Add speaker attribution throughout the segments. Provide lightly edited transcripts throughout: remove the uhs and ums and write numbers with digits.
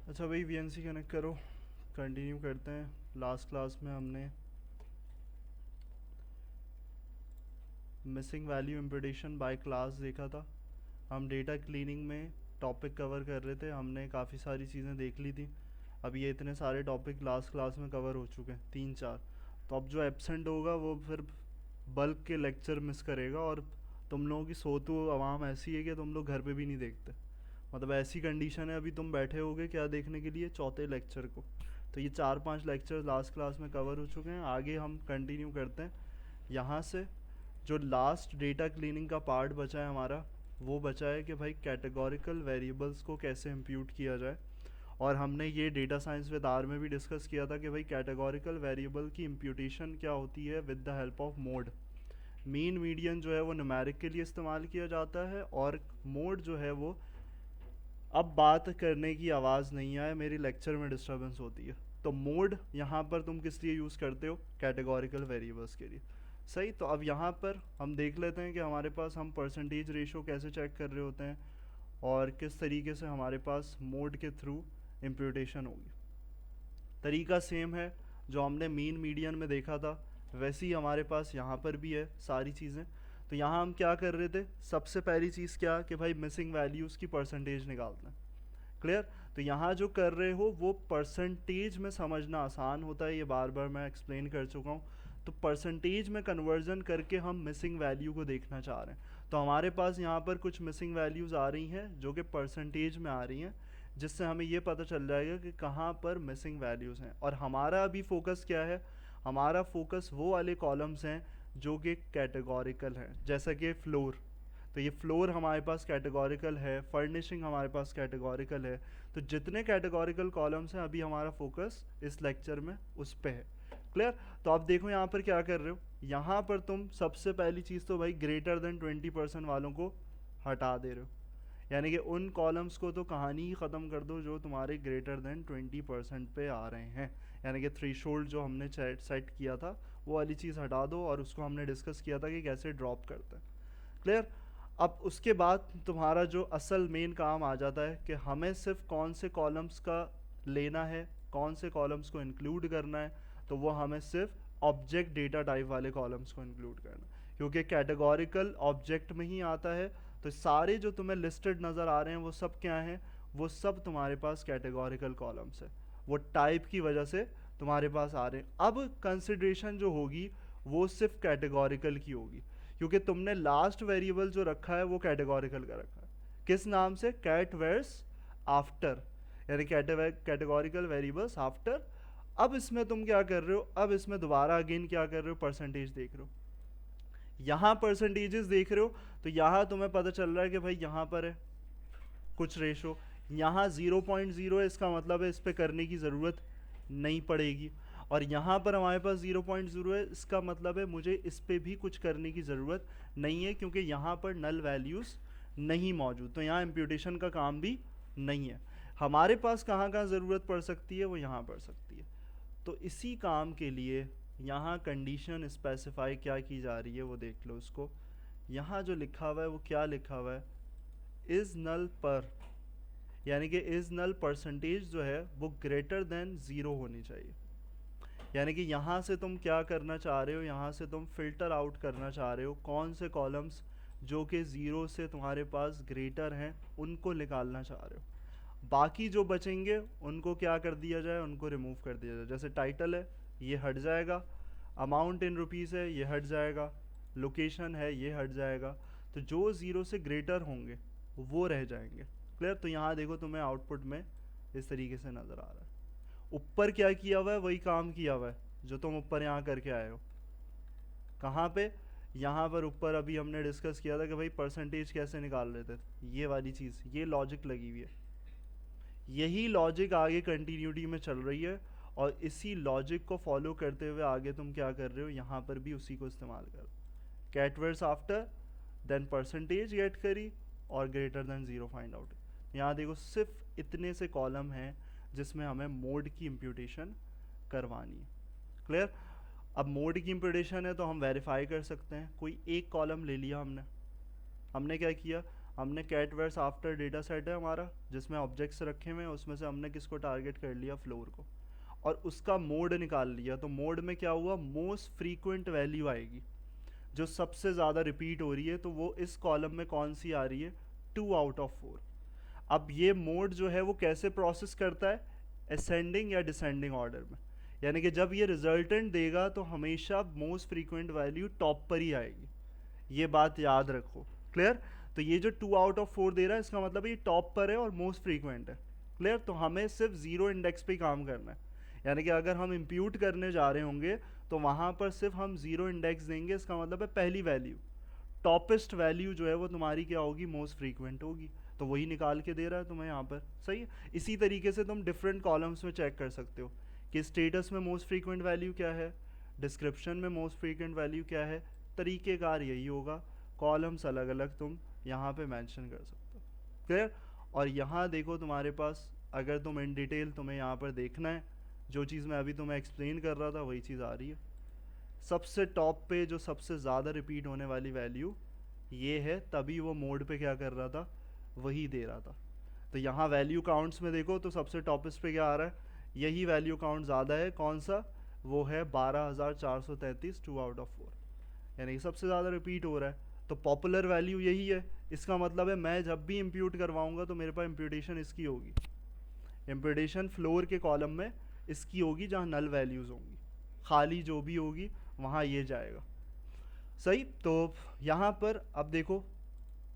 Speaker 1: अच्छा भाई, VNC connect करो। कंटिन्यू करते हैं। लास्ट क्लास में हमने मिसिंग वैल्यू इम्पिटिशन बाय क्लास देखा था। हम डेटा क्लीनिंग में टॉपिक कवर कर रहे थे, हमने काफ़ी सारी चीज़ें देख ली थी। अब ये इतने सारे टॉपिक लास्ट क्लास में कवर हो चुके हैं, 3-4। तो अब जो एब्सेंट होगा वो फिर बल्क के लेक्चर मिस करेगा। और तुम लोगों की सोतू आवाम ऐसी है कि तुम लोग घर पे भी नहीं देखते। मतलब ऐसी कंडीशन है, अभी तुम बैठे होगे क्या देखने के लिए, चौथे लेक्चर को। तो ये 4-5 लेक्चर लास्ट क्लास में कवर हो चुके हैं। आगे हम कंटिन्यू करते हैं यहाँ से। जो लास्ट डेटा क्लीनिंग का पार्ट बचा है हमारा, वो बचा है कि भाई कैटेगोरिकल वेरिएबल्स को कैसे इम्प्यूट किया जाए। और हमने ये डेटा साइंस विद आर में भी डिस्कस किया था कि भाई कैटेगोरिकल वेरिएबल की इम्प्यूटेशन क्या होती है with the help of mode. Mean median जो है वो न्यूमेरिक के लिए इस्तेमाल किया जाता है, और मोड जो है वो, अब बात करने की आवाज़ नहीं आए, मेरी लेक्चर में डिस्टरबेंस होती है। तो मोड यहाँ पर तुम किस लिए यूज़ करते हो, कैटेगोरिकल वेरिएबल्स के लिए। सही। तो अब यहाँ पर हम देख लेते हैं कि हमारे पास हम परसेंटेज रेशो कैसे चेक कर रहे होते हैं, और किस तरीके से हमारे पास मोड के थ्रू इम्प्यूटेशन होगी। तरीका सेम है जो हमने मीन मीडियन में देखा था, वैसे ही हमारे पास यहाँ पर भी है सारी चीज़ें। तो यहाँ हम क्या कर रहे थे, सबसे पहली चीज़ क्या कि भाई मिसिंग वैल्यूज़ की परसेंटेज निकालना है। क्लियर। तो यहाँ जो कर रहे हो वो परसेंटेज में समझना आसान होता है, ये बार बार मैं एक्सप्लेन कर चुका हूँ। तो परसेंटेज में कन्वर्जन करके हम मिसिंग वैल्यू को देखना चाह रहे हैं। तो हमारे पास यहाँ पर कुछ मिसिंग वैल्यूज़ आ रही हैं जो कि परसेंटेज में आ रही हैं, जिससे हमें ये पता चल जाएगा कि कहाँ पर मिसिंग वैल्यूज़ हैं। और हमारा अभी फोकस क्या है, हमारा फोकस वो वाले कॉलम्स हैं जो कि कैटेगोरिकल हैं, जैसा कि फ्लोर। तो ये फ्लोर हमारे पास कैटेगोरिकल है, फर्निशिंग हमारे पास कैटेगोरिकल है। तो जितने कैटेगोरिकल कॉलम्स हैं, अभी हमारा फोकस इस लेक्चर में उस पे है। क्लियर। तो आप देखो यहाँ पर क्या कर रहे हो, यहाँ पर तुम सबसे पहली चीज़ तो भाई ग्रेटर देन 20% वालों को हटा दे रहे हो। यानी कि उन कॉलम्स को तो कहानी ही ख़त्म कर दो जो तुम्हारे ग्रेटर देन 20% पे आ रहे हैं। यानी कि थ्रेशोल्ड जो हमने सेट किया था वो वाली चीज़ हटा दो, और उसको हमने डिस्कस किया था कि कैसे ड्रॉप करते हैं। क्लियर। अब उसके बाद तुम्हारा जो असल मेन काम आ जाता है कि हमें सिर्फ कौन से कॉलम्स का लेना है, कौन से कॉलम्स को इंक्लूड करना है। तो वो हमें सिर्फ ऑब्जेक्ट डेटा टाइप वाले कॉलम्स को इंक्लूड करना है, क्योंकि कैटेगोरिकल ऑब्जेक्ट में ही आता है। तो सारे जो तुम्हें लिस्टेड नज़र आ रहे हैं वो सब क्या हैं, वो सब तुम्हारे पास कैटेगोरिकल कॉलम्स है। वो टाइप की वजह से तुम्हारे पास आ रहे हैं। अब कंसिडरेशन जो होगी वो सिर्फ कैटेगोरिकल की होगी, क्योंकि तुमने लास्ट वेरिएबल जो रखा है वो कैटेगोरिकल का रखा है। किस नाम से, कैट वेयर्स आफ्टर, यानी कैटेगोरिकल वेरिएबल्स आफ्टर। अब इसमें तुम क्या कर रहे हो, अब इसमें दोबारा अगेन क्या कर रहे हो, परसेंटेज देख रहे हो। यहाँ परसेंटेजेस देख रहे हो, तो यहाँ तुम्हें पता चल रहा है कि भाई यहाँ पर है कुछ रेशो, यहाँ 0.0 है, इसका मतलब है इस पर करने की ज़रूरत नहीं पड़ेगी। और यहाँ पर हमारे पास 0.0 है, इसका मतलब है मुझे इस पर भी कुछ करने की ज़रूरत नहीं है, क्योंकि यहाँ पर नल वैल्यूज़ नहीं मौजूद। तो यहाँ इम्प्यूटेशन का काम भी नहीं है। हमारे पास कहाँ कहाँ ज़रूरत पड़ सकती है, वो यहाँ पड़ सकती है। तो इसी काम के लिए यहाँ कंडीशन स्पेसिफाई क्या की जा रही है वो देख लो उसको। यहाँ जो लिखा हुआ है वो क्या लिखा हुआ है, इज़ नल पर, यानी कि इज़ नल परसेंटेज जो है वो ग्रेटर देन ज़ीरो होनी चाहिए। यानी कि यहाँ से तुम क्या करना चाह रहे हो, यहाँ से तुम फिल्टर आउट करना चाह रहे हो कौन से कॉलम्स जो कि ज़ीरो से तुम्हारे पास ग्रेटर हैं उनको निकालना चाह रहे हो। बाकी जो बचेंगे उनको क्या कर दिया जाए, उनको रिमूव कर दिया जाए। जैसे टाइटल है ये हट जाएगा, अमाउंट इन रुपीज़ है ये हट जाएगा, लोकेशन है ये हट जाएगा। तो जो ज़ीरो से ग्रेटर होंगे वो रह जाएंगे। क्लियर। तो यहाँ देखो तुम्हें आउटपुट में इस तरीके से नज़र आ रहा है। ऊपर क्या किया हुआ है, वही काम किया हुआ है जो तुम ऊपर यहाँ करके आए हो। कहाँ पे, यहाँ पर ऊपर अभी हमने डिस्कस किया था कि भाई परसेंटेज कैसे निकाल रहे थे, ये वाली चीज़, ये लॉजिक लगी हुई है। यही लॉजिक आगे कंटिन्यूटी में चल रही है, और इसी लॉजिक को फॉलो करते हुए आगे तुम क्या कर रहे हो, यहाँ पर भी उसी को इस्तेमाल करो। कैटवर्ड्स आफ्टर, देन परसेंटेज गेट करी, और greater than zero find out. यहाँ देखो सिर्फ इतने से कॉलम हैं जिसमें हमें मोड की इम्प्यूटेशन करवानी है। क्लियर। अब मोड की इम्प्यूटेशन है तो हम वेरीफाई कर सकते हैं। कोई एक कॉलम ले लिया हमने, हमने क्या किया, हमने कैट वेयर्स आफ्टर डेटा सेट है हमारा, जिसमें ऑब्जेक्ट्स रखे हुए हैं, उसमें से हमने किसको टारगेट कर लिया, फ्लोर को, और उसका मोड निकाल लिया। तो मोड में क्या हुआ, मोस्ट फ्रीक्वेंट वैल्यू आएगी जो सबसे ज़्यादा रिपीट हो रही है, तो वो इस कॉलम में कौन सी आ रही है, 2/4। अब ये मोड जो है वो कैसे प्रोसेस करता है, असेंडिंग या डिसेंडिंग ऑर्डर में, यानी कि जब ये रिजल्टेंट देगा तो हमेशा मोस्ट फ्रीक्वेंट वैल्यू टॉप पर ही आएगी, ये बात याद रखो। क्लियर? तो ये जो 2/4 दे रहा है, इसका मतलब ये टॉप पर है और मोस्ट फ्रीक्वेंट है। क्लियर? तो हमें सिर्फ जीरो इंडेक्स पे ही काम करना है, यानी कि अगर हम इम्प्यूट करने जा रहे होंगे तो वहाँ पर सिर्फ हम जीरो इंडेक्स देंगे, इसका मतलब है पहली वैल्यू, टॉपेस्ट वैल्यू जो है वो तुम्हारी क्या होगी, मोस्ट फ्रीक्वेंट होगी, तो वही निकाल के दे रहा है तुम्हें यहाँ पर। सही है? इसी तरीके से तुम डिफरेंट कॉलम्स में चेक कर सकते हो कि स्टेटस में मोस्ट फ्रीक्वेंट वैल्यू क्या है, डिस्क्रिप्शन में मोस्ट फ्रीक्वेंट वैल्यू क्या है, तरीक़ेकार यही होगा, कॉलम्स अलग अलग तुम यहाँ पे मेंशन कर सकते हो। क्लियर? और यहाँ देखो तुम्हारे पास, अगर तुम इन डिटेल तुम्हें यहाँ पर देखना है, जो चीज़ मैं अभी तुम्हें एक्सप्लेन कर रहा था वही चीज़ आ रही है। सबसे टॉप पे जो सबसे ज़्यादा रिपीट होने वाली वैल्यू ये है, तभी वो मोड पे क्या कर रहा था, वही दे रहा था। तो यहाँ वैल्यू काउंट्स में देखो तो सबसे टॉपेस्ट पे क्या आ रहा है, यही वैल्यू काउंट ज़्यादा है, कौन सा, वो है 12,433, 2/4, यानी कि सबसे ज़्यादा रिपीट हो रहा है। तो पॉपुलर वैल्यू यही है, इसका मतलब है मैं जब भी इम्प्यूट करवाऊँगा तो मेरे पास इम्प्यूटेशन इसकी होगी, इम्प्यूटेशन फ्लोर के कॉलम में इसकी होगी, जहाँ नल वैल्यूज़ होंगी, खाली जो भी होगी वहाँ ये जाएगा। सही? तो यहाँ पर अब देखो,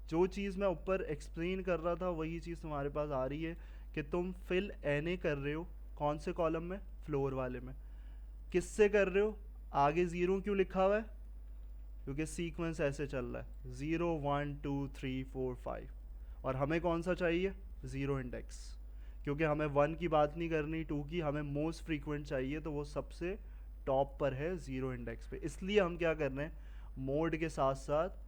Speaker 1: जो चीज़ मैं ऊपर एक्सप्लेन कर रहा था वही चीज़ तुम्हारे पास आ रही है कि तुम फिल एन कर रहे हो, कौन से कॉलम में, फ्लोर वाले में। किससे कर रहे हो, आगे ज़ीरो क्यों लिखा हुआ है, क्योंकि सीक्वेंस ऐसे चल रहा है 0 1 2 3 4 5, और हमें कौन सा चाहिए, ज़ीरो इंडेक्स, क्योंकि हमें 1 की बात नहीं करनी, 2 की, हमें मोस्ट फ्रीक्वेंट चाहिए, तो वो सबसे टॉप पर है ज़ीरो इंडेक्स पे। इसलिए हम क्या कर रहे हैं, मोड के साथ साथ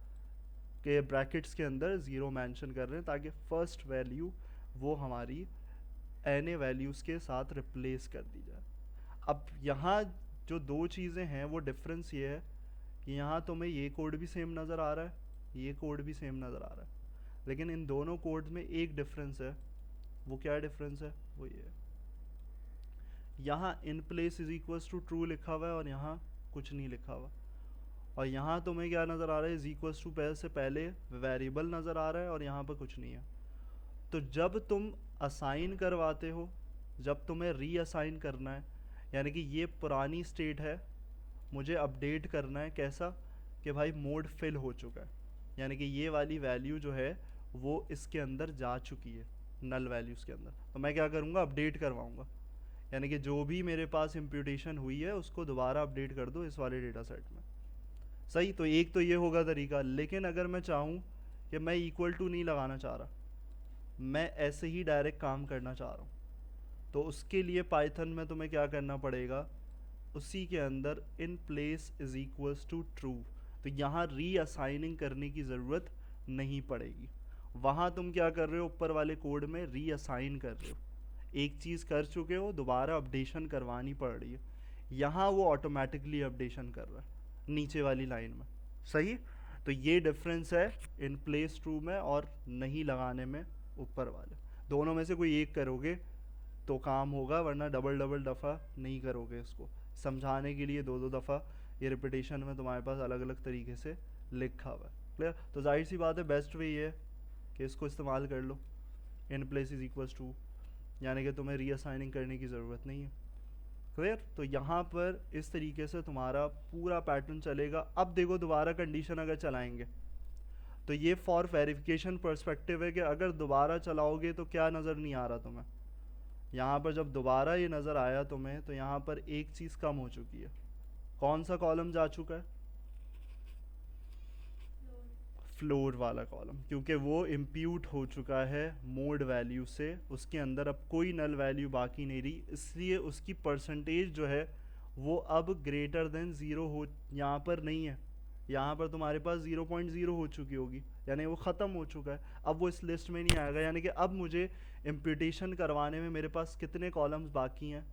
Speaker 1: के ब्रैकेट्स के अंदर ज़ीरो मेंशन कर रहे हैं, ताकि फर्स्ट वैल्यू वो हमारी एन ए वैल्यूज़ के साथ रिप्लेस कर दी जाए। अब यहाँ जो दो चीज़ें हैं वो डिफरेंस ये है कि यहाँ तुम्हें ये कोड भी सेम नज़र आ रहा है, ये कोड भी सेम नज़र आ रहा है, लेकिन इन दोनों कोड में एक डिफरेंस है। वो क्या डिफरेंस है, वो ये है, यहाँ in place is equals to true लिखा हुआ है और यहाँ कुछ नहीं लिखा हुआ, और यहाँ तुम्हें क्या नज़र आ रहा है, इज इक्वल्स टू से पहले वेरिएबल नज़र आ रहा है और यहाँ पर कुछ नहीं है। तो जब तुम असाइन करवाते हो, जब तुम्हें रीअसाइन करना है, यानी कि ये पुरानी स्टेट है, मुझे अपडेट करना है, कैसा कि भाई मोड फिल हो चुका है, यानी कि ये वाली वैल्यू जो है वो इसके अंदर जा चुकी है, नल वैल्यूज़ के अंदर, तो मैं क्या करूँगा, अपडेट करवाऊँगा, यानी कि जो भी मेरे पास इम्प्यूटेशन हुई है उसको दोबारा अपडेट कर दो इस वाले डेटा सेट में। सही? तो एक तो ये होगा तरीका, लेकिन अगर मैं चाहूँ कि मैं इक्वल टू नहीं लगाना चाह रहा, मैं ऐसे ही डायरेक्ट काम करना चाह रहा हूँ, तो उसके लिए पाइथन में तुम्हें क्या करना पड़ेगा, उसी के अंदर in place is equals to true, तो यहाँ रीअसाइनिंग करने की ज़रूरत नहीं पड़ेगी। वहाँ तुम क्या कर रहे हो, ऊपर वाले कोड में रीअसाइन कर रहे हो, एक चीज़ कर चुके हो, दोबारा अपडेशन करवानी पड़ रही है, यहाँ वो ऑटोमेटिकली अपडेशन कर रहा है नीचे वाली लाइन में। सही? तो ये डिफरेंस है इन प्लेस ट्रू में और नहीं लगाने में ऊपर वाले, दोनों में से कोई एक करोगे तो काम होगा, वरना डबल डबल दफ़ा नहीं करोगे। इसको समझाने के लिए दो दो दफ़ा ये रिपीटेशन में तुम्हारे पास अलग अलग तरीके से लिखा हुआ है। क्लियर? तो जाहिर सी बात है, बेस्ट वे ये है कि इसको इस्तेमाल कर लो, in place is equals to, यानी कि तुम्हें रीअसाइनिंग करने की ज़रूरत नहीं है। क्लियर? तो यहाँ पर इस तरीके से तुम्हारा पूरा पैटर्न चलेगा। अब देखो, दोबारा कंडीशन अगर चलाएंगे तो ये फॉर वेरिफिकेशन पर्सपेक्टिव है कि अगर दोबारा चलाओगे तो क्या नज़र नहीं आ रहा तुम्हें, यहाँ पर जब दोबारा ये नज़र आया तुम्हें तो यहाँ पर एक चीज़ कम हो चुकी है, कौन सा कॉलम जा चुका है, फ्लोर वाला कॉलम, क्योंकि वो इम्प्यूट हो चुका है मोड वैल्यू से, उसके अंदर अब कोई नल वैल्यू बाकी नहीं रही, इसलिए उसकी परसेंटेज जो है वो अब ग्रेटर देन ज़ीरो हो, यहाँ पर नहीं है, यहाँ पर तुम्हारे पास 0.0 हो चुकी होगी, यानी वो ख़त्म हो चुका है, अब वो इस लिस्ट में नहीं आएगा। यानी कि अब मुझे इम्प्यूटेशन करवाने में मेरे पास कितने कॉलम्स बाकी हैं,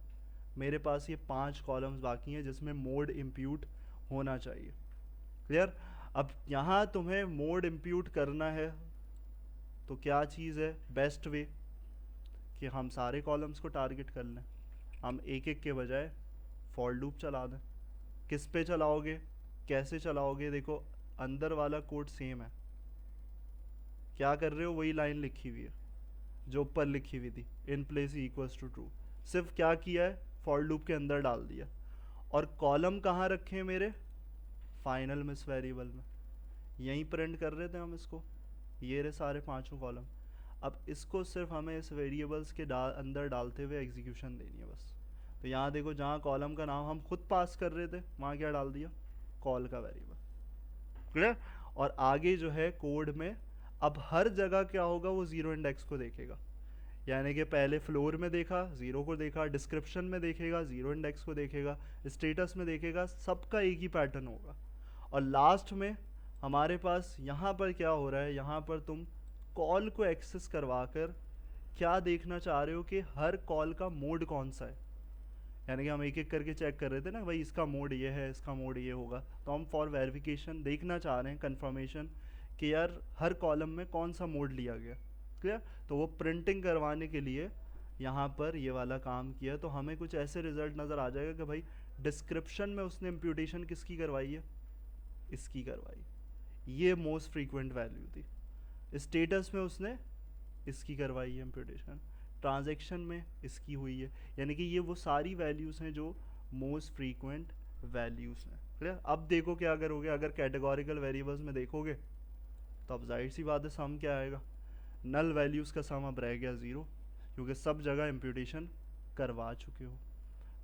Speaker 1: मेरे पास ये 5 कॉलम्स बाकी हैं जिसमें मोड इम्प्यूट होना चाहिए। क्लियर? अब यहाँ तुम्हें मोड इम्प्यूट करना है, तो क्या चीज़ है बेस्ट वे कि हम सारे कॉलम्स को टारगेट कर लें, हम एक एक के बजाय फॉर लूप चला दें। किस पे चलाओगे, कैसे चलाओगे? देखो अंदर वाला कोड सेम है, क्या कर रहे हो, वही लाइन लिखी हुई है जो ऊपर लिखी हुई थी, in place equals to true. सिर्फ क्या किया है, फॉर लूप के अंदर डाल दिया। और कॉलम कहाँ रखे हैं मेरे, फाइनल मिस वेरिएबल में, यहीं प्रिंट कर रहे थे हम इसको। ये रहे सारे पांचों कॉलम। अब इसको सिर्फ हमें इस वेरिएबल्स के अंदर डालते हुए एग्जीक्यूशन देनी है बस। तो यहाँ देखो, जहाँ कॉलम का नाम हम खुद पास कर रहे थे वहाँ क्या डाल दिया, कॉल का वेरिएबल। क्लियर? और आगे जो है कोड में अब हर जगह क्या होगा, वो जीरो इंडेक्स को देखेगा। यानी कि पहले फ्लोर में देखा, जीरो को देखा, डिस्क्रिप्शन में देखेगा, जीरो इंडेक्स को देखेगा, स्टेटस में देखेगा, सबका एक ही पैटर्न होगा। और लास्ट में हमारे पास यहाँ पर क्या हो रहा है, यहाँ पर तुम कॉल को एक्सेस करवा कर क्या देखना चाह रहे हो कि हर कॉल का मोड कौन सा है। यानी कि हम एक एक करके चेक कर रहे थे ना, भाई इसका मोड ये है, इसका मोड ये होगा, तो हम फॉर वेरिफिकेशन देखना चाह रहे हैं, कंफर्मेशन कि यार हर कॉलम में कौन सा मोड लिया गया। क्लियर? तो वो प्रिंटिंग करवाने के लिए यहाँ पर ये वाला काम किया। तो हमें कुछ ऐसे रिजल्ट नज़र आ जाएगा कि भाई डिस्क्रिप्शन में उसने इम्प्यूटेशन किसकी करवाई है, इसकी करवाई, ये मोस्ट फ्रीक्वेंट वैल्यू थी। स्टेटस में उसने इसकी करवाई है इम्प्यूटेशन, ट्रांजैक्शन में इसकी हुई है। यानी कि ये वो सारी वैल्यूज़ हैं जो मोस्ट फ्रीक्वेंट वैल्यूज़ हैं। क्लियर? अब देखो क्या करोगे, अगर कैटेगोरिकल वेरिएबल्स में देखोगे तो अब जाहिर सी बात है सम क्या आएगा, नल वैल्यूज़ का सम अब रह गया ज़ीरो, क्योंकि सब जगह इम्प्यूटेशन करवा चुके हो।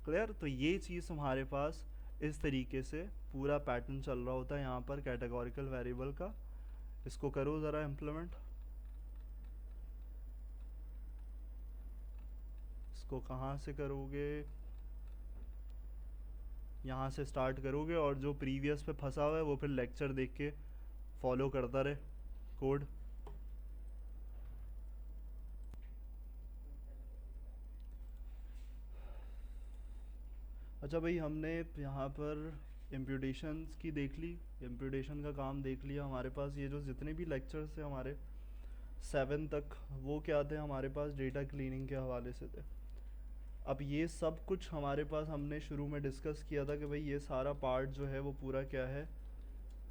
Speaker 1: क्लियर? तो ये चीज़ तुम्हारे पास इस तरीके से पूरा पैटर्न चल रहा होता है यहाँ पर कैटेगोरिकल वेरिएबल का। इसको करो ज़रा इम्प्लीमेंट, इसको कहाँ से करोगे, यहाँ से स्टार्ट करोगे, और जो प्रीवियस पे फंसा हुआ है वो फिर लेक्चर देख के फॉलो करता रहे कोड। अच्छा भाई, हमने यहाँ पर इम्प्यूटेशंस की देख ली, इम्प्यूटेशन का काम देख लिया। हमारे पास ये जो जितने भी लेक्चर्स थे हमारे 7 तक, वो क्या थे, हमारे पास डेटा क्लीनिंग के हवाले से थे। अब ये सब कुछ हमारे पास हमने शुरू में डिस्कस किया था कि भाई ये सारा पार्ट जो है वो पूरा क्या है,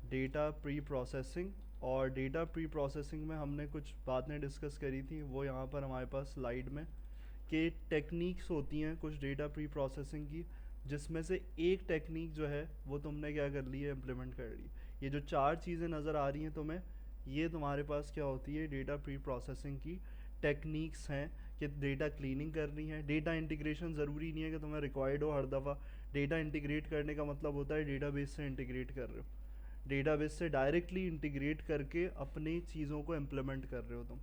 Speaker 1: डेटा प्री प्रोसेसिंग। और डेटा प्री प्रोसेसिंग में हमने कुछ बातें डिस्कस करी थी, वो यहाँ पर हमारे पास स्लाइड में, कि टेक्निक्स होती हैं कुछ डेटा प्री प्रोसेसिंग की, जिसमें से एक टेक्निक जो है वो तुमने क्या कर ली है, इम्प्लीमेंट कर ली। ये जो 4 चीज़ें नज़र आ रही हैं तुम्हें, ये तुम्हारे पास क्या होती है, डेटा प्री प्रोसेसिंग की टेक्निक्स हैं कि डेटा क्लीनिंग करनी है। डेटा इंटीग्रेशन ज़रूरी नहीं है कि तुम्हें रिक्वायर्ड हो हर दफ़ा। डेटा इंटीग्रेट करने का मतलब होता है डेटाबेस से इंटीग्रेट कर रहे हो, डेटाबेस से डायरेक्टली इंटीग्रेट करके अपनी चीज़ों को इम्प्लीमेंट कर रहे हो तुम,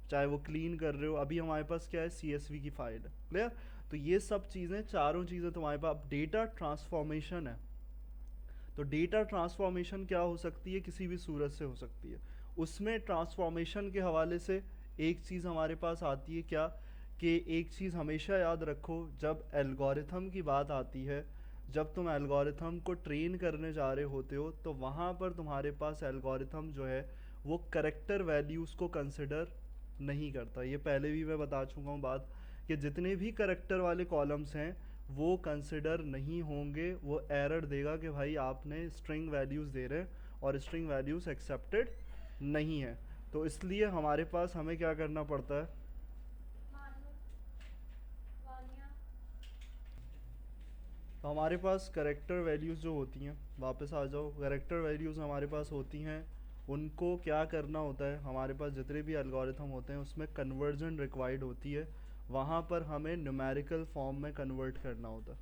Speaker 1: चाहे वो क्लीन कर रहे हो। अभी हमारे पास क्या है, CSV की फाइल है। क्लियर? तो ये सब चीज़ें, चारों चीज़ें तुम्हारे पास। डेटा ट्रांसफॉर्मेशन है, तो डेटा ट्रांसफॉर्मेशन क्या हो सकती है, किसी भी सूरत से हो सकती है। उसमें ट्रांसफॉर्मेशन के हवाले से एक चीज़ हमारे पास आती है क्या, कि एक चीज़ हमेशा याद रखो, जब एल्गोरिथम की बात आती है, जब तुम एल्गोरिथम को ट्रेन करने जा रहे होते हो, तो वहाँ पर तुम्हारे पास एल्गोरिथम जो है वो करेक्टर वैल्यूज़ को कंसिडर नहीं करता। ये पहले भी मैं बता चुका हूँ बात, कि जितने भी करेक्टर वाले कॉलम्स हैं वो कंसिडर नहीं होंगे, वो एरर देगा कि भाई आपने स्ट्रिंग वैल्यूज़ दे रहे हैं और स्ट्रिंग वैल्यूज़ एक्सेप्टेड नहीं है। तो इसलिए हमारे पास हमें क्या करना पड़ता है, तो हमारे पास करेक्टर वैल्यूज़ जो होती हैं, वापस आ जाओ, करेक्टर वैल्यूज़ हमारे पास होती हैं, उनको क्या करना होता है, हमारे पास जितने भी एल्गोरिथम होते हैं उसमें कन्वर्जन रिक्वायर्ड होती है, वहाँ पर हमें न्यूमेरिकल फॉर्म में कन्वर्ट करना होता है।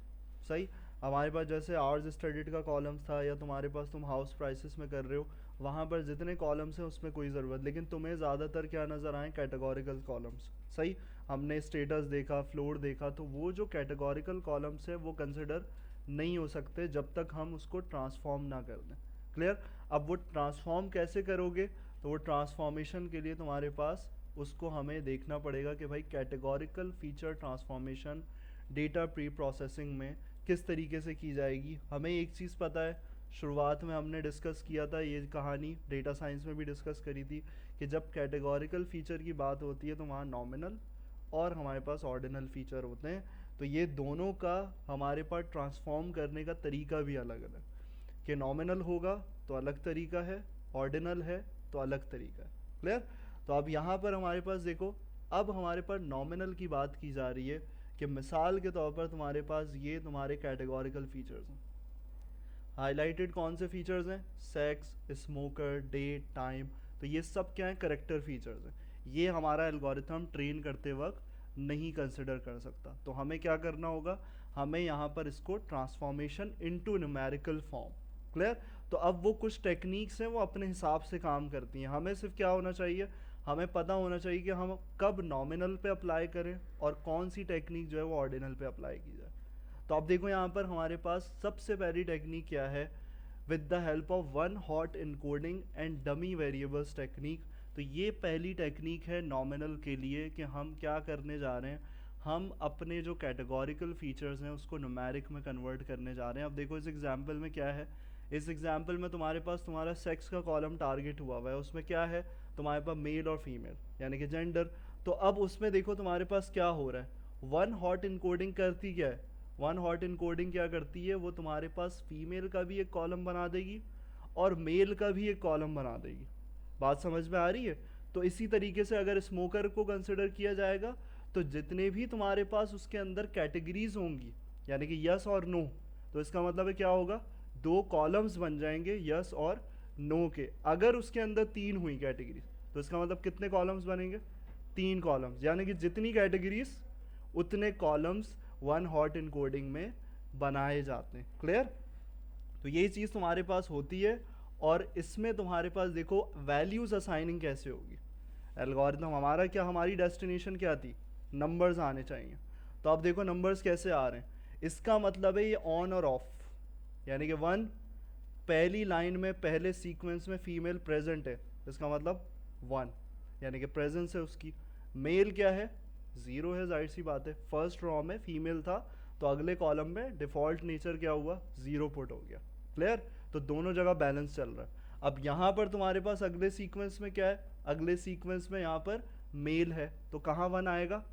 Speaker 1: सही? हमारे पास जैसे आवर्स स्टडीड का कॉलम्स था, या तुम्हारे पास तुम हाउस प्राइसेस में कर रहे हो, वहाँ पर जितने कॉलम्स हैं उसमें कोई ज़रूरत, लेकिन तुम्हें ज़्यादातर क्या नज़र आए, कैटेगोरिकल कॉलम्स। सही? हमने स्टेटस देखा, फ्लोर देखा, तो वो जो कैटेगोरिकल कॉलम्स है वो कंसिडर नहीं हो सकते जब तक हम उसको ट्रांसफॉर्म ना कर दें। क्लियर? अब वो ट्रांसफॉर्म कैसे करोगे, तो वो ट्रांसफॉर्मेशन के लिए तुम्हारे पास उसको हमें देखना पड़ेगा कि भाई categorical feature transformation data pre processing में किस तरीके से की जाएगी। हमें एक चीज़ पता है, शुरुआत में हमने डिस्कस किया था ये कहानी, डेटा साइंस में भी डिस्कस करी थी कि जब कैटेगोरिकल फीचर की बात होती है तो वहाँ नॉमिनल और हमारे पास ऑर्डिनल फीचर होते हैं। तो ये दोनों का हमारे पास ट्रांसफॉर्म करने का तरीका भी अलग अलग, कि नॉमिनल होगा तो अलग तरीका है, ऑर्डिनल है तो अलग तरीका है। क्लियर? तो अब यहाँ पर हमारे पास देखो, अब हमारे पास नॉमिनल की बात की जा रही है कि मिसाल के तौर पर तुम्हारे पास ये तुम्हारे कैटेगोरिकल फीचर्स हैं। हाईलाइटेड कौन से फीचर्स हैं? Sex, smoker, date, time. तो ये सब क्या है? करेक्टर फीचर्स हैं। ये हमारा एल्गोरिथम ट्रेन करते वक्त नहीं कंसिडर कर सकता। तो हमें क्या करना होगा? हमें यहाँ पर इसको transformation into numerical form. Clear? तो अब वो कुछ टेक्निक्स हैं, वो अपने हिसाब से काम करती हैं। हमें सिर्फ क्या होना चाहिए? हमें पता होना चाहिए कि हम कब नॉमिनल पे अप्लाई करें और कौन सी टेक्निक जो है वो ऑर्डिनल पे अप्लाई की जाए। तो आप देखो यहाँ पर हमारे पास सबसे पहली टेक्निक क्या है? With the help of one hot encoding and dummy variables technique. तो ये पहली टेक्निक है नॉमिनल के लिए कि हम क्या करने जा रहे हैं, हम अपने जो कैटेगोरिकल फीचर्स हैं उसको न्यूमेरिक में कन्वर्ट करने जा रहे हैं। अब देखो इस एग्जांपल में क्या है, इस एग्जांपल में तुम्हारे पास तुम्हारा सेक्स का कॉलम टारगेट हुआ हुआ है, उसमें क्या है? तुम्हारे पास मेल और फीमेल यानी कि जेंडर। तो अब उसमें देखो तुम्हारे पास क्या हो रहा है, वन हॉट इनकोडिंग करती क्या है? वन हॉट इनकोडिंग क्या करती है? वो तुम्हारे पास फीमेल का भी एक कॉलम बना देगी और मेल का भी एक कॉलम बना देगी। बात समझ में आ रही है? तो इसी तरीके से अगर स्मोकर को कंसिडर किया जाएगा तो जितने भी तुम्हारे पास उसके अंदर कैटेगरीज होंगी यानी कि यस और नो, तो इसका मतलब है क्या होगा? दो कॉलम्स बन जाएंगे यस और नो के। अगर उसके अंदर तीन हुई कैटेगरीज तो इसका मतलब कितने कॉलम्स बनेंगे? तीन कॉलम्स, यानी कि जितनी कैटेगरीज उतने कॉलम्स वन हॉट इनकोडिंग में बनाए जाते हैं। क्लियर? तो यही चीज़ तुम्हारे पास होती है और इसमें तुम्हारे पास देखो वैल्यूज असाइनिंग कैसे होगी। एल्गोरिथम हमारा क्या, हमारी डेस्टिनेशन क्या थी? नंबर्स आने चाहिए। तो अब देखो नंबर्स कैसे आ रहे हैं, इसका मतलब है ये ऑन और ऑफ, यानी कि वन पहली लाइन में पहले सीक्वेंस में फीमेल प्रेजेंट है, इसका मतलब वन यानी कि प्रेजेंस है उसकी। मेल क्या है? ज़ीरो है, जाहिर सी बात है, फर्स्ट रॉ में फीमेल था तो अगले कॉलम में डिफ़ॉल्ट नेचर क्या हुआ? ज़ीरो पुट हो गया। क्लियर? तो दोनों जगह बैलेंस चल रहा है। अब यहाँ पर तुम्हारे पास अगले सीक्वेंस में क्या है? अगले सीक्वेंस में यहाँ पर मेल है तो कहाँ वन आएगा?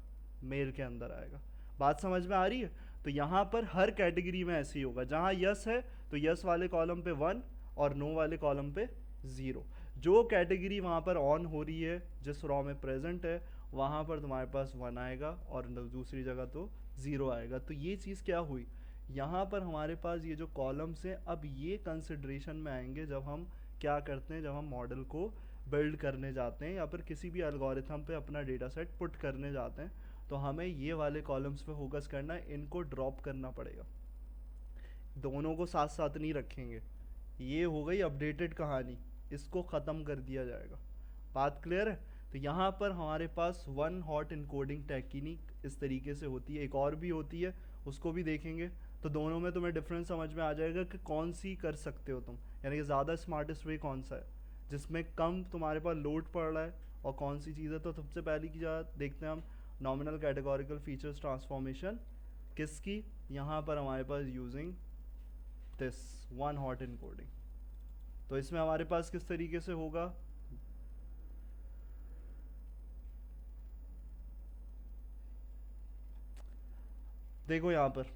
Speaker 1: मेल के अंदर आएगा। बात समझ में आ रही है? तो यहाँ पर हर कैटेगरी में ऐसे ही होगा, जहाँ यस है तो यस वाले कॉलम पे वन और नो वाले कॉलम पे ज़ीरो। जो कैटेगरी वहाँ पर ऑन हो रही है, जिस रॉ में प्रेजेंट है, वहाँ पर तुम्हारे पास वन आएगा और दूसरी जगह तो ज़ीरो आएगा। तो ये चीज़ क्या हुई, यहाँ पर हमारे पास ये जो कॉलम्स हैं अब ये कंसिड्रेशन में आएंगे जब हम क्या करते हैं, जब हम मॉडल को बिल्ड करने जाते हैं या फिर किसी भी एल्गोरिथम पे अपना डेटा सेट पुट करने जाते हैं। तो हमें ये वाले कॉलम्स पे फोकस करना है, इनको ड्रॉप करना पड़ेगा, दोनों को साथ साथ नहीं रखेंगे। ये हो गई अपडेटेड कहानी, इसको ख़त्म कर दिया जाएगा। बात क्लियर है? तो यहाँ पर हमारे पास वन हॉट इनकोडिंग टेक्निक इस तरीके से होती है, एक और भी होती है उसको भी देखेंगे। तो दोनों में तुम्हें डिफरेंस समझ में आ जाएगा कि कौन सी कर सकते हो तुम, यानी कि ज़्यादा स्मार्टेस्ट वे कौन सा है जिसमें कम तुम्हारे पास लोड पड़ रहा है और कौन सी चीज़ है। तो सबसे पहली की जा देखते हैं हम, नॉमिनल कैटेगोरिकल फीचर्स ट्रांसफॉर्मेशन किसकी, यहाँ पर हमारे पास using this one hot encoding. तो इसमें हमारे पास किस तरीके से होगा, देखो यहाँ पर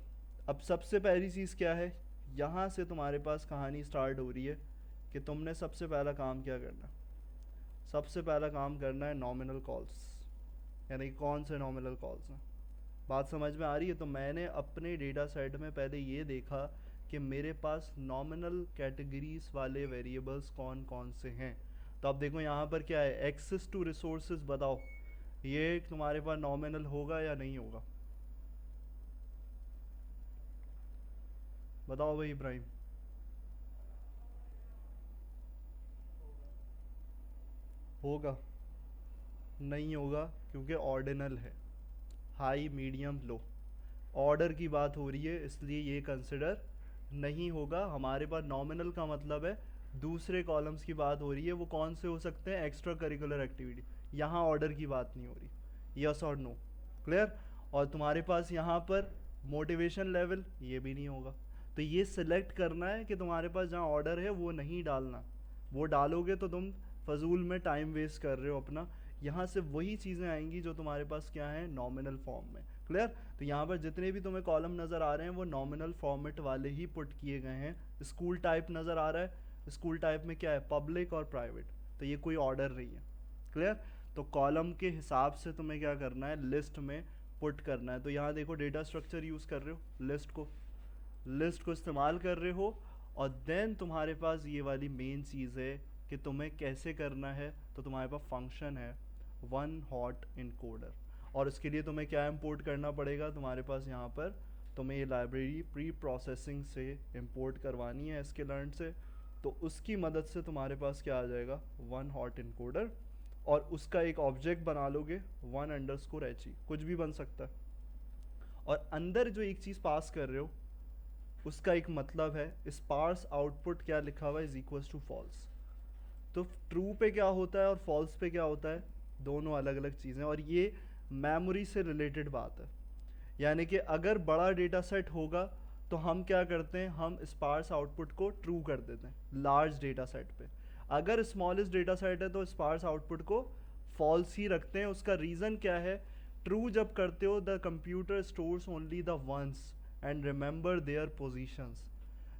Speaker 1: अब सबसे पहली चीज़ क्या है, यहाँ से तुम्हारे पास कहानी स्टार्ट हो रही है कि तुमने सबसे पहला काम क्या करना, सबसे पहला काम करना है नॉमिनल कॉल्स, यानी कि कौन से नॉमिनल कॉल्स हैं। बात समझ में आ रही है? तो मैंने अपने डेटा सेट में पहले ये देखा कि मेरे पास नॉमिनल कैटेगरीज वाले वेरिएबल्स कौन कौन से हैं। तो अब देखो यहाँ पर क्या है, एक्सेस टू रिसोर्सेज, बताओ ये तुम्हारे पास नॉमिनल होगा या नहीं होगा? बताओ भाई इब्राहिम। होगा? नहीं होगा, क्योंकि ऑर्डिनल है, हाई मीडियम लो, ऑर्डर की बात हो रही है, इसलिए ये कंसिडर नहीं होगा। हमारे पास नॉमिनल का मतलब है दूसरे कॉलम्स की बात हो रही है, वो कौन से हो सकते हैं? एक्स्ट्रा करिकुलर एक्टिविटी, यहाँ ऑर्डर की बात नहीं हो रही, यस और नो। क्लियर? और तुम्हारे पास यहाँ पर मोटिवेशन लेवल, ये भी नहीं होगा। तो तो ये सिलेक्ट करना है कि तुम्हारे पास जहाँ ऑर्डर है वो नहीं डालना, वो डालोगे तो तुम फजूल में टाइम वेस्ट कर रहे हो अपना। यहाँ से वही चीज़ें आएंगी जो तुम्हारे पास क्या है, नॉमिनल फॉर्म में। क्लियर? तो यहाँ पर जितने भी तुम्हें कॉलम नज़र आ रहे हैं वो नॉमिनल फॉर्मेट वाले ही पुट किए गए हैं। स्कूल टाइप नज़र आ रहा है, स्कूल टाइप में क्या है, पब्लिक और प्राइवेट, तो ये कोई ऑर्डर नहीं है। क्लियर? तो कॉलम के हिसाब से तुम्हें क्या करना है, लिस्ट में पुट करना है। तो यहाँ देखो डेटा स्ट्रक्चर यूज़ कर रहे हो, लिस्ट को इस्तेमाल कर रहे हो, और देन तुम्हारे पास ये वाली मेन चीज़ है कि तुम्हें कैसे करना है। तो तुम्हारे पास फंक्शन है वन हॉट इनकोडर, और उसके लिए तुम्हें क्या इंपोर्ट करना पड़ेगा, तुम्हारे पास यहाँ पर तुम्हें ये लाइब्रेरी प्री प्रोसेसिंग से इंपोर्ट करवानी है sklearn से। तो उसकी मदद से तुम्हारे पास क्या आ जाएगा, वन हॉट इनकोडर, और उसका एक ऑब्जेक्ट बना लोगे वन अंडरस्कोर एच, कुछ भी बन सकता है। और अंदर जो एक चीज़ पास कर रहे हो उसका एक मतलब है, स्पार्स आउटपुट क्या लिखा हुआ है, इज इक्वल्स टू फॉल्स। तो ट्रू पे क्या होता है और फॉल्स पे क्या होता है, दोनों अलग अलग चीज़ें, और ये मेमोरी से रिलेटेड बात है। यानी कि अगर बड़ा डेटा सेट होगा तो हम क्या करते हैं, हम स्पार्स आउटपुट को ट्रू कर देते हैं लार्ज डेटा सेट पे। अगर स्मॉलेस्ट डेटा सेट है तो स्पार्स आउटपुट को फॉल्स ही रखते हैं। उसका रीज़न क्या है, ट्रू जब करते हो the computer stores only the ones and remember their positions.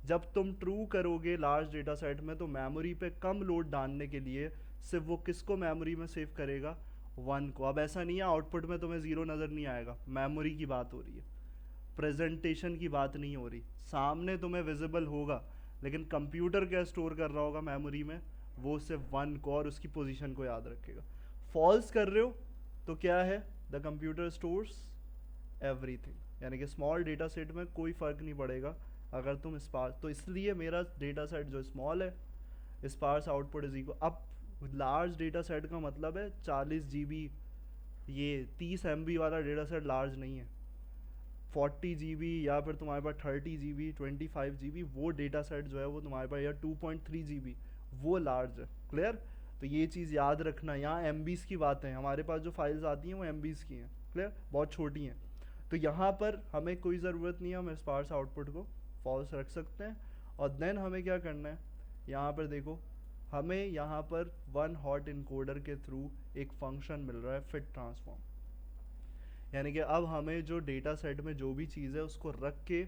Speaker 1: जब तुम ट्रू करोगे लार्ज डेटा सेट में तो मेमोरी पे कम लोड डालने के लिए सिर्फ वो किसको मेमोरी में सेव करेगा, वन को। अब ऐसा नहीं है आउटपुट में तुम्हें ज़ीरो नज़र नहीं आएगा, मेमोरी की बात हो रही है, प्रेजेंटेशन की बात नहीं हो रही। सामने तुम्हें विजिबल होगा लेकिन कंप्यूटर क्या स्टोर कर रहा होगा मेमोरी में, वो सिर्फ वन को और उसकी पोजीशन को याद रखेगा। फॉल्स कर रहे हो तो क्या है, द कंप्यूटर स्टोर्स एवरीथिंग, यानी कि स्मॉल डेटा सेट में कोई फ़र्क नहीं पड़ेगा अगर तुम स्पार्स। तो इसलिए मेरा डेटा सेट जो स्मॉल है, स्पार्स आउटपुट इज इक्वल। अब लार्ज डेटा सेट का मतलब है 40 GB, ये 30 MB वाला डेटा सेट लार्ज नहीं है। 40 GB या फिर तुम्हारे पास 30 GB 25 GB वो डेटा सेट जो है वो तुम्हारे पास, या 2.3 GB वो लार्ज है। क्लियर? तो ये चीज़ याद रखना, यहाँ MBs की बात है, हमारे पास जो फाइल्स आती हैं वो MBs की हैं। क्लियर? बहुत छोटी हैं। तो यहाँ पर हमें कोई ज़रूरत नहीं है, हम स्पार्स आउटपुट को फॉल्स रख सकते हैं। और देन हमें क्या करना है, यहाँ पर देखो हमें यहाँ पर वन हॉट इनकोडर के थ्रू एक फंक्शन मिल रहा है फिट ट्रांसफॉर्म। यानी कि अब हमें जो डेटा सेट में जो भी चीज़ है उसको रख के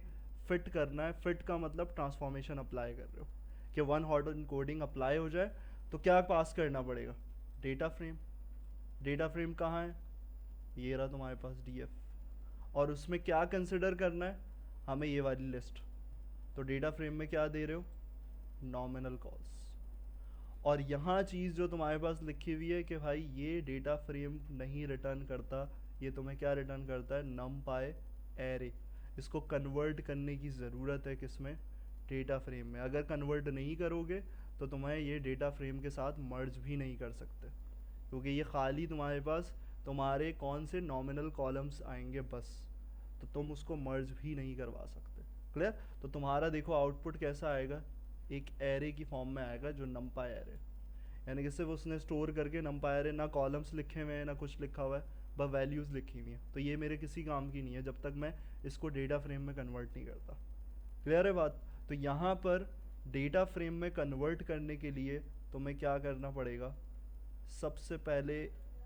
Speaker 1: फिट करना है। फिट का मतलब ट्रांसफॉर्मेशन अप्लाई कर रहे हो कि वन हॉट इनकोडिंग अप्लाई हो जाए। तो क्या पास करना पड़ेगा, डेटा फ्रेम। डेटा फ्रेम कहाँ है, ये रहा तुम्हारे पास DF, और उसमें क्या कंसिडर करना है, हमें ये वाली लिस्ट। तो डेटा फ्रेम में क्या दे रहे हो, नॉमिनल कॉल्स। और यहाँ चीज़ जो तुम्हारे पास लिखी हुई है कि भाई ये डेटा फ्रेम नहीं रिटर्न करता, ये तुम्हें क्या रिटर्न करता है, numpy एरे। इसको कन्वर्ट करने की ज़रूरत है किसमें, डेटा फ्रेम में। अगर कन्वर्ट नहीं करोगे तो तुम्हें ये डेटा फ्रेम के साथ मर्ज भी नहीं कर सकते, क्योंकि ये खाली तुम्हारे पास तुम्हारे कौन से नॉमिनल कॉलम्स आएंगे बस, तो तुम उसको मर्ज भी नहीं करवा सकते। क्लियर? तो तुम्हारा देखो आउटपुट कैसा आएगा, एक एरे की फॉर्म में आएगा जो numpy एरे, यानी कि सिर्फ उसने स्टोर करके numpy एरे, ना कॉलम्स लिखे हुए हैं ना कुछ लिखा हुआ है, बस वैल्यूज़ लिखी हुई हैं। तो ये मेरे किसी काम की नहीं है जब तक मैं इसको डेटा फ्रेम में कन्वर्ट नहीं करता। क्लियर है बात? तो यहाँ पर डेटा फ्रेम में कन्वर्ट करने के लिए तुम्हें क्या करना पड़ेगा, सबसे पहले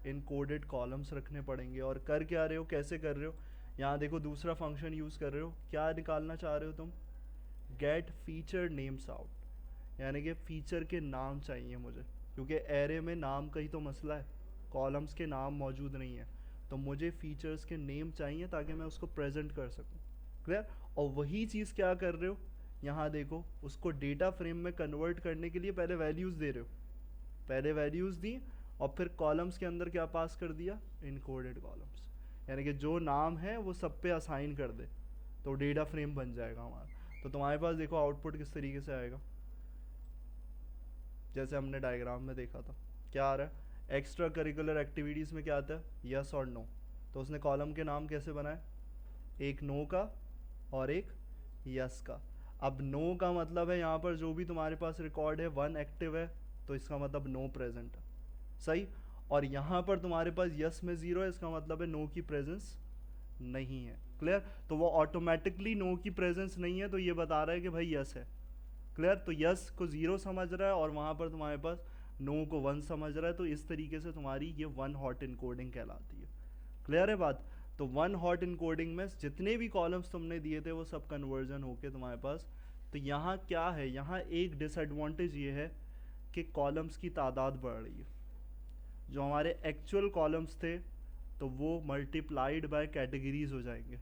Speaker 1: इनकोडेड कॉलम्स रखने पड़ेंगे। और कर क्या रहे हो, कैसे कर रहे हो, यहाँ देखो दूसरा फंक्शन यूज़ कर रहे हो, क्या निकालना चाह रहे हो तुम, गेट फीचर नेम्स आउट, यानी कि फ़ीचर के नाम चाहिए मुझे, क्योंकि एरे में नाम का ही तो मसला है, कॉलम्स के नाम मौजूद नहीं है। तो मुझे फीचर्स के नेम चाहिए ताकि मैं उसको प्रेजेंट कर सकूं। क्लियर? और वही चीज़ क्या कर रहे हो, यहाँ देखो उसको डेटा फ्रेम में कन्वर्ट करने के लिए पहले वैल्यूज़ दे रहे हो, पहले वैल्यूज़ दी और फिर कॉलम्स के अंदर क्या पास कर दिया, इनकोडेड कॉलम्स, यानी कि जो नाम है वो सब पे असाइन कर दे, तो डेटा फ्रेम बन जाएगा हमारा। तो तुम्हारे पास देखो आउटपुट किस तरीके से आएगा, जैसे हमने डायग्राम में देखा था। क्या आ रहा है, एक्स्ट्रा करिकुलर एक्टिविटीज़ में क्या आता है, यस और नो। तो उसने कॉलम के नाम कैसे बनाए, एक नो का और एक यस का। अब नो का मतलब है यहाँ पर जो भी तुम्हारे पास रिकॉर्ड है वन एक्टिव है, तो इसका मतलब नो प्रेजेंट है, सही। और यहाँ पर तुम्हारे पास यस में ज़ीरो है, इसका मतलब है नो की प्रेजेंस नहीं है। क्लियर? तो वो ऑटोमेटिकली नो की प्रेजेंस नहीं है, तो ये बता रहा है कि भाई यस है। क्लियर? तो यस को 0 समझ रहा है और वहाँ पर तुम्हारे पास नो को 1 समझ रहा है, तो इस तरीके से तुम्हारी ये वन हॉट इनकोडिंग कहलाती है। क्लियर है बात? तो वन हॉट इनकोडिंग में जितने भी कॉलम्स तुमने दिए थे वो सब कन्वर्जन होके तुम्हारे पास। तो यहाँ क्या है, यहाँ एक डिसएडवांटेज ये है कि कॉलम्स की तादाद बढ़ रही है। जो हमारे एक्चुअल कॉलम्स थे तो वो मल्टीप्लाइड बाय कैटेगरीज हो जाएंगे,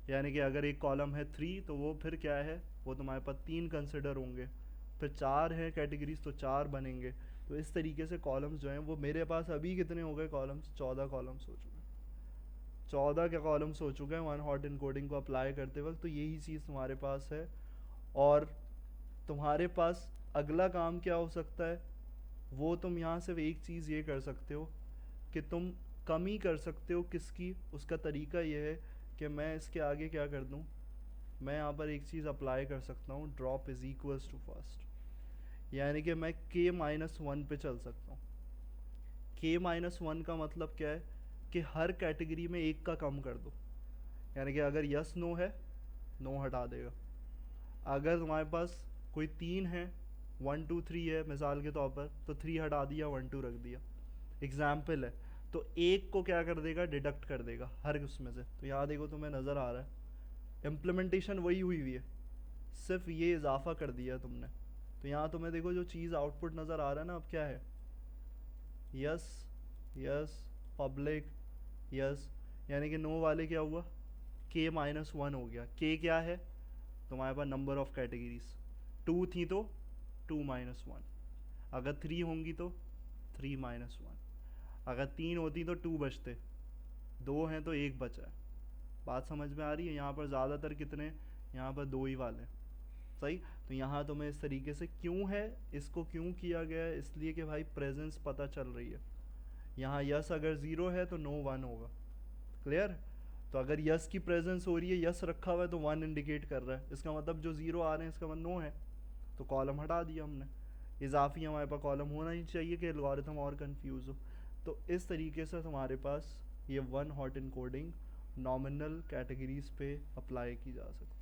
Speaker 1: यानी कि अगर एक कॉलम है 3 तो वो फिर क्या है, वो तुम्हारे पास 3 कंसिडर होंगे, फिर 4 है कैटेगरीज तो 4 बनेंगे। तो इस तरीके से कॉलम्स जो हैं वो मेरे पास अभी कितने हो गए कॉलम्स, 14 कॉलम्स हो चुके हैं। 14 के कॉलम्स हो चुके हैं वन हॉट इनकोडिंग को अप्लाई करते वक्त। तो यही चीज़ तुम्हारे पास है। और तुम्हारे पास अगला काम क्या हो सकता है, वो तुम यहाँ सिर्फ एक चीज़ ये कर सकते हो कि तुम कमी कर सकते हो किसकी, उसका तरीका ये है कि मैं इसके आगे क्या कर दूँ, मैं यहाँ पर एक चीज़ अप्लाई कर सकता हूँ, drop is equals to first, यानी कि मैं k-1 पे चल सकता हूँ। k-1 का मतलब क्या है कि हर कैटेगरी में एक का कम कर दो, यानी कि अगर यस नो है, नो हटा देगा। अगर तुम्हारे पास कोई 3 है, 1 2 3 है मिसाल के तौर पर, तो 3 हटा दिया, 1 2 रख दिया, एग्जाम्पल है। तो एक को क्या कर देगा, डिडक्ट कर देगा हर उसमें से। तो यहाँ देखो तुम्हें नज़र आ रहा है इम्प्लीमेंटेशन वही हुई हुई है, सिर्फ ये इजाफा कर दिया तुमने। तो यहाँ तुम्हें देखो जो चीज़ आउटपुट नज़र आ रहा है ना, अब क्या है, यस यस पब्लिक यस, यानी कि नो वाले क्या हुआ, k-1 हो गया। k क्या है, तुम्हारे पास नंबर ऑफ कैटेगरीज, 2 थी तो 2-1, अगर 3 होंगी तो 3-1, अगर 3 होती तो 2 बचते, 2 हैं तो 1 बचा है। बात समझ में आ रही है? यहाँ पर ज़्यादातर कितने, यहाँ पर 2 ही वाले, सही। तो यहाँ तुम्हें इस तरीके से क्यों है, इसको क्यों किया गया है, इसलिए कि भाई प्रेजेंस पता चल रही है। यहाँ यस अगर 0 है तो नो 1 होगा। क्लियर? तो अगर यस की प्रेजेंस हो रही है, यस रखा हुआ है तो 1 इंडिकेट कर रहा है, इसका मतलब जो 0 आ रहे हैं इसका मतलब नो है, तो कॉलम हटा दिया हमने। इजाफी हमारे पास कॉलम होना ही चाहिए कि एल्गोरिथम और कंफ्यूज हो। तो इस तरीके से तुम्हारे पास ये one hot encoding nominal categories पे अप्लाई की जा सकती है।